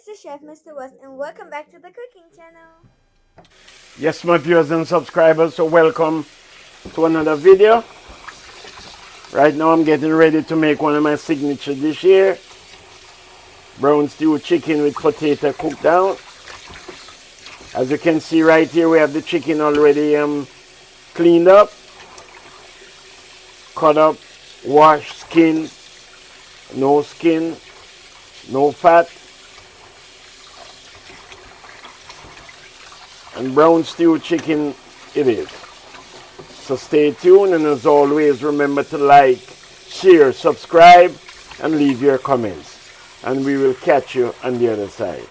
the chef, Mr. West, and welcome back to the cooking channel. Yes, my viewers and subscribers, so welcome to another video. Right now I'm getting ready to make one of my signature dish here. Brown stew chicken with potato cooked down. As you can see right here, we have the chicken already cleaned up, cut up, washed, skin, no fat, and brown stew chicken it is. So stay tuned, and as always, remember to like, share, subscribe, and leave your comments. And we will catch you on the other side.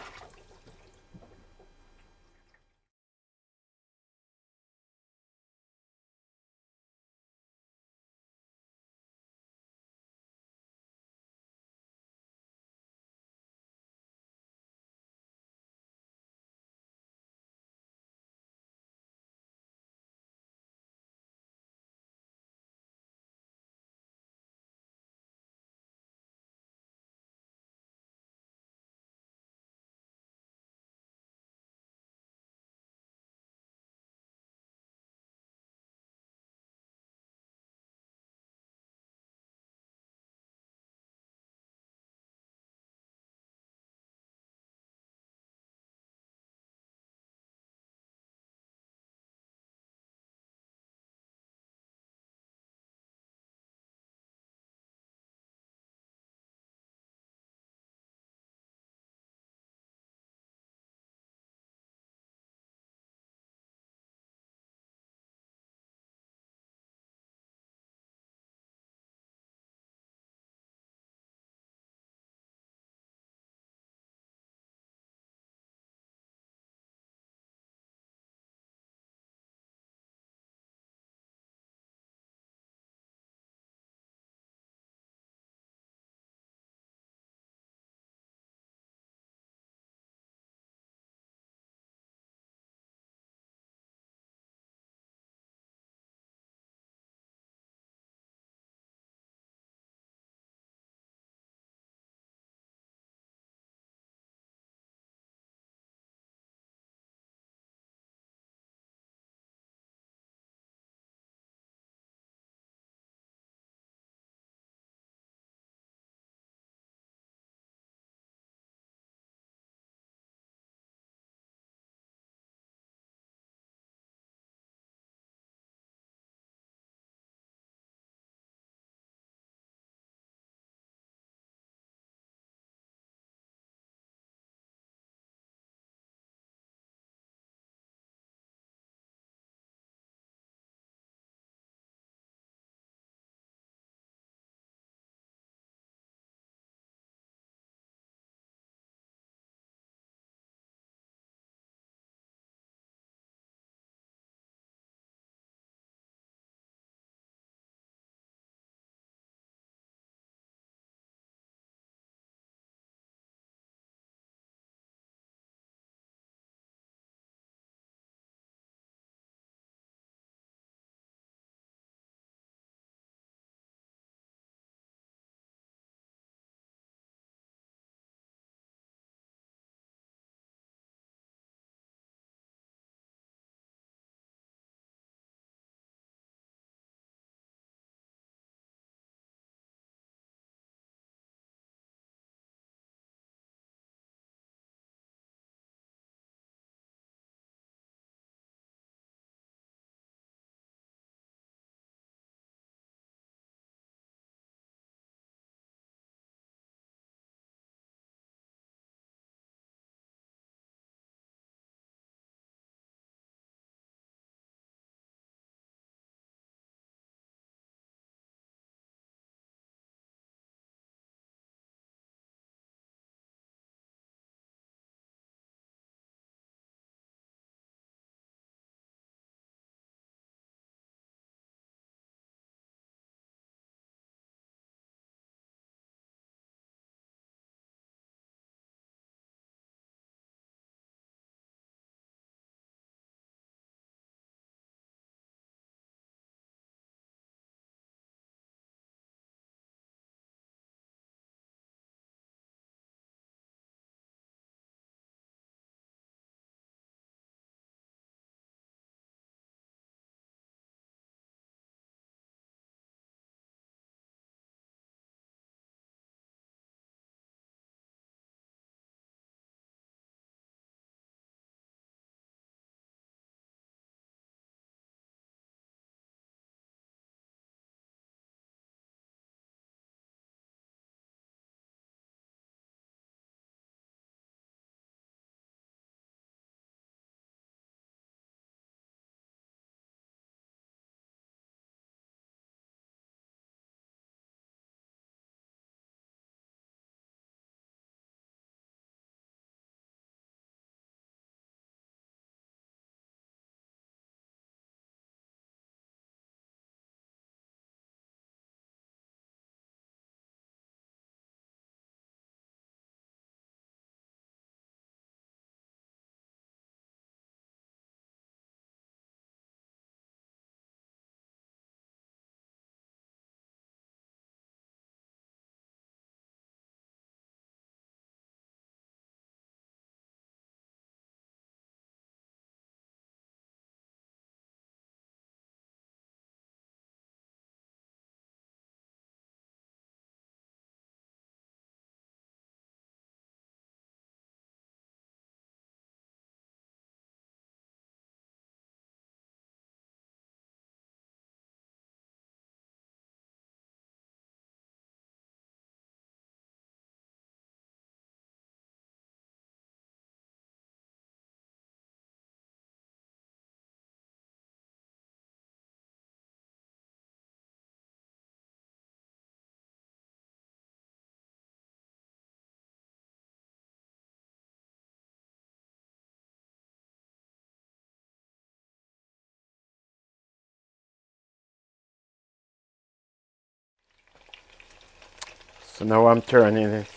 So now I'm turning it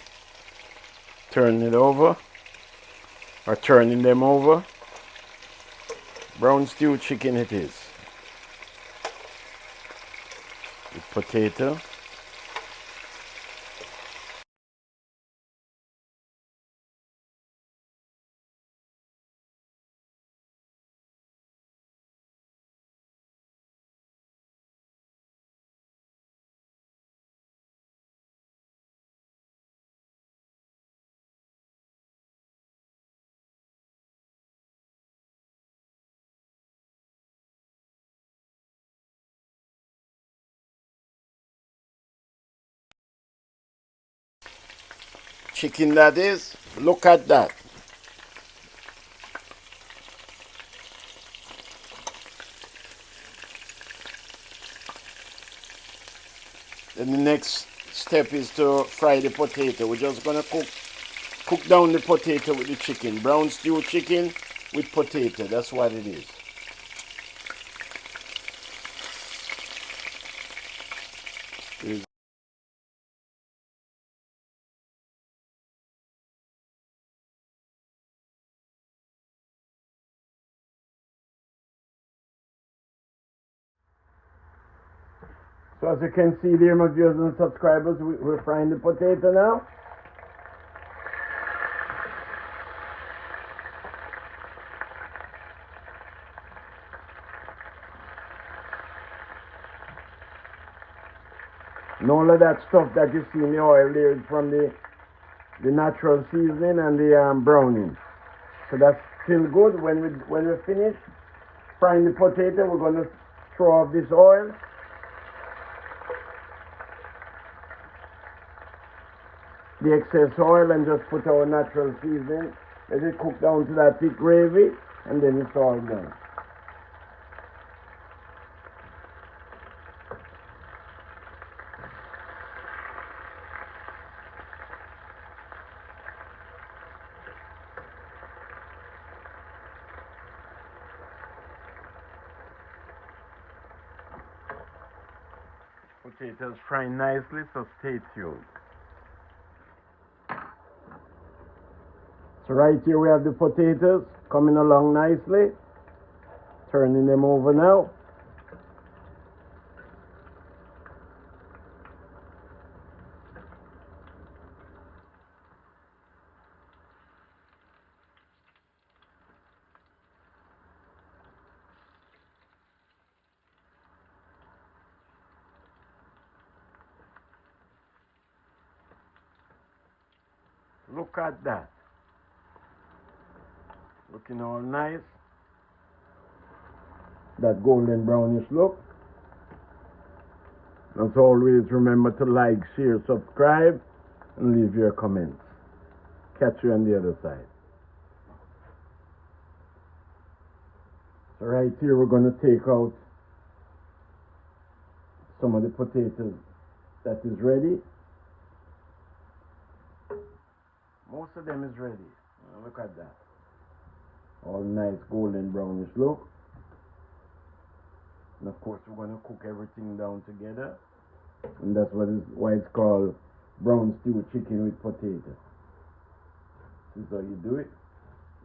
over, or turning them over. Brown stew chicken it is. With potato. Chicken that is. Look at that. Then the next step is to fry the potato. We're just gonna cook down the potato with the chicken. Brown stew chicken with potato. That's what it is. So as you can see there, my viewers and subscribers, we're frying the potato now. And all of that stuff that you see in the oil there is from the natural seasoning and the browning. So that's still good. When we finish frying the potato, we're going to throw off this oil. The excess oil, and just put our natural seasoning. Let it cook down to that thick gravy, and then it's all done. Potatoes frying nicely, so stay tuned. So right here we have the potatoes coming along nicely. Turning them over now. Look at that. Looking all nice. That golden brownish look. As always, remember to like, share, subscribe, and leave your comments. Catch you on the other side. So right here we're going to take out some of the potatoes that is ready. Most of them is ready. Look at that. All nice golden brownish look. And of course we're going to cook everything down together. And that's why it's called brown stew chicken with potato. This is how you do it.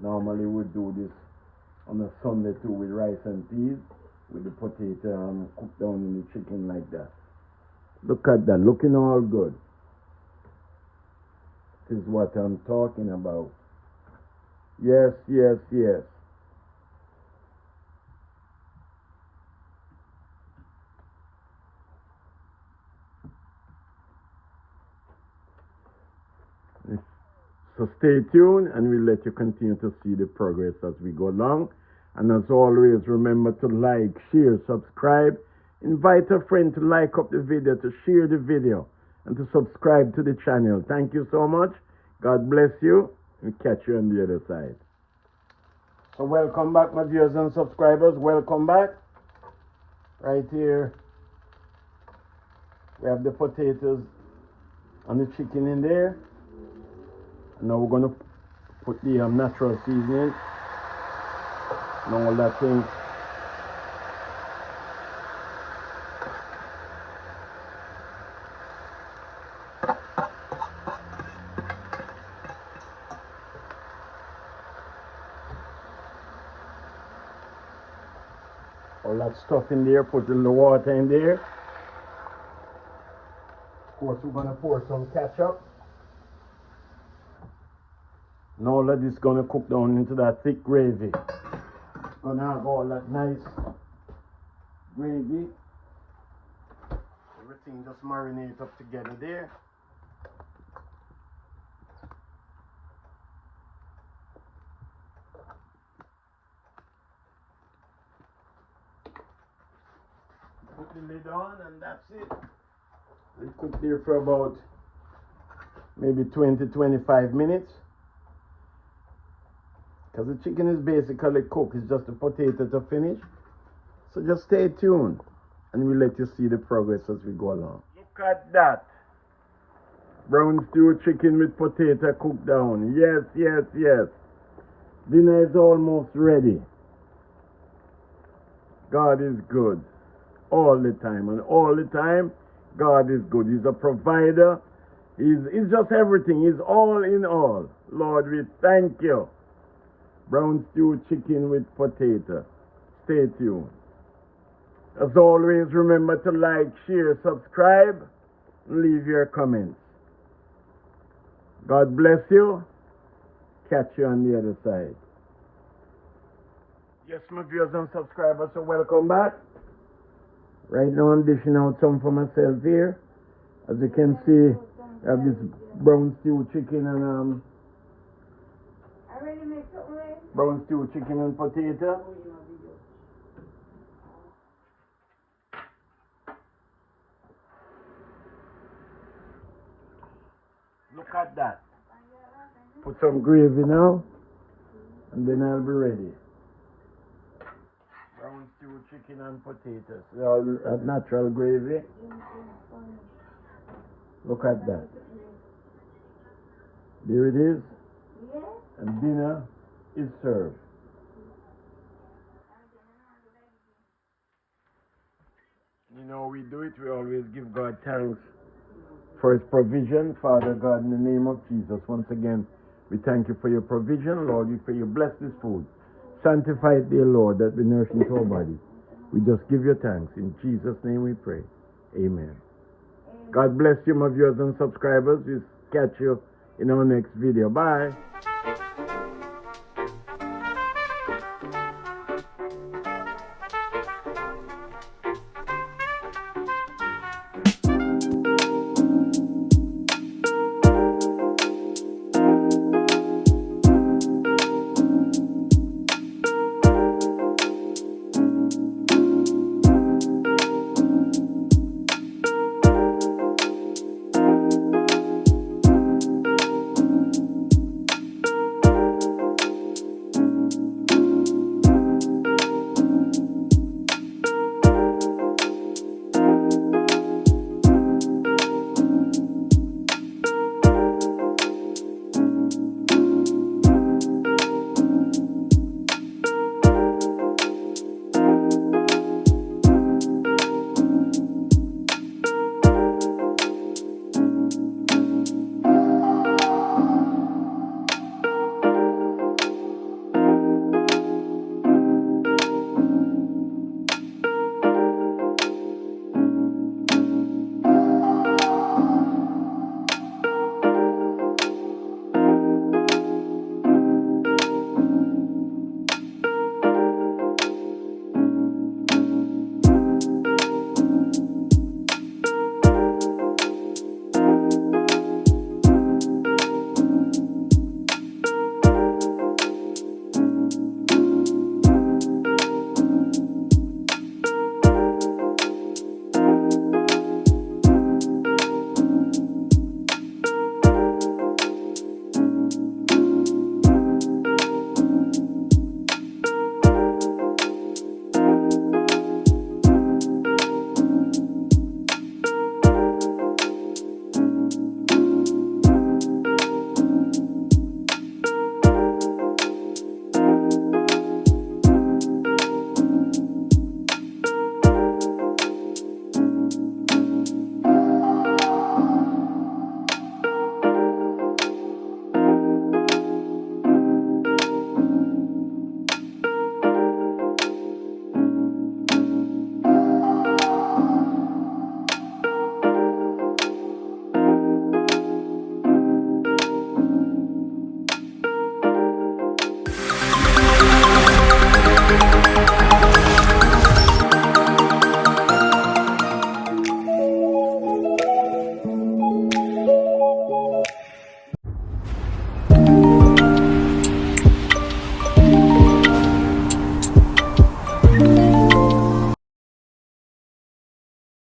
Normally we do this on a Sunday too with rice and peas, with the potato cooked down in the chicken like that. Look at that, looking all good. This is what I'm talking about. Yes, yes, yes. So stay tuned, and we'll let you continue to see the progress as we go along. And as always, remember to like, share, subscribe. Invite a friend to like up the video, to share the video, and to subscribe to the channel. Thank you so much. God bless you. We'll catch you on the other side. So welcome back, my viewers and subscribers. Welcome back. Right here, we have the potatoes and the chicken in there. And now we're going to put the natural seasoning and all that thing. All that stuff in there, put a little water in there. Of course, we're going to pour some ketchup. And all of this is going to cook down into that thick gravy. Going to have all that nice gravy. Everything just marinate up together there. Put the lid on and that's it. We cook there for about maybe 20-25 minutes. Because the chicken is basically cooked, it's just the potato to finish. So just stay tuned and we'll let you see the progress as we go along. Look at that. Brown stew chicken with potato cooked down. Yes, yes, yes. Dinner is almost ready. God is good. All the time. And all the time, God is good. He's a provider. He's just everything. He's all in all. Lord, we thank you. Brown stew chicken with potato. Stay tuned. As always, remember to like, share, subscribe, and leave your comments. God bless you. Catch you on the other side. Yes, my viewers and subscribers, so welcome back. Right now I'm dishing out some for myself here. As you can see, I have this brown stew chicken and brown stew chicken and potato. Look at that. Put some gravy now, and then I'll be ready. Brown stew chicken and potatoes. Natural gravy. Look at that. There it is. And dinner is served. You know, we do it. We always give God thanks for his provision. Father God, in the name of Jesus, once again, we thank you for your provision. Lord, we pray you bless this food. Sanctify it, dear Lord, that we nourish into our bodies. We just give you thanks. In Jesus' name we pray. Amen. God bless you, my viewers and subscribers. We'll catch you in our next video. Bye.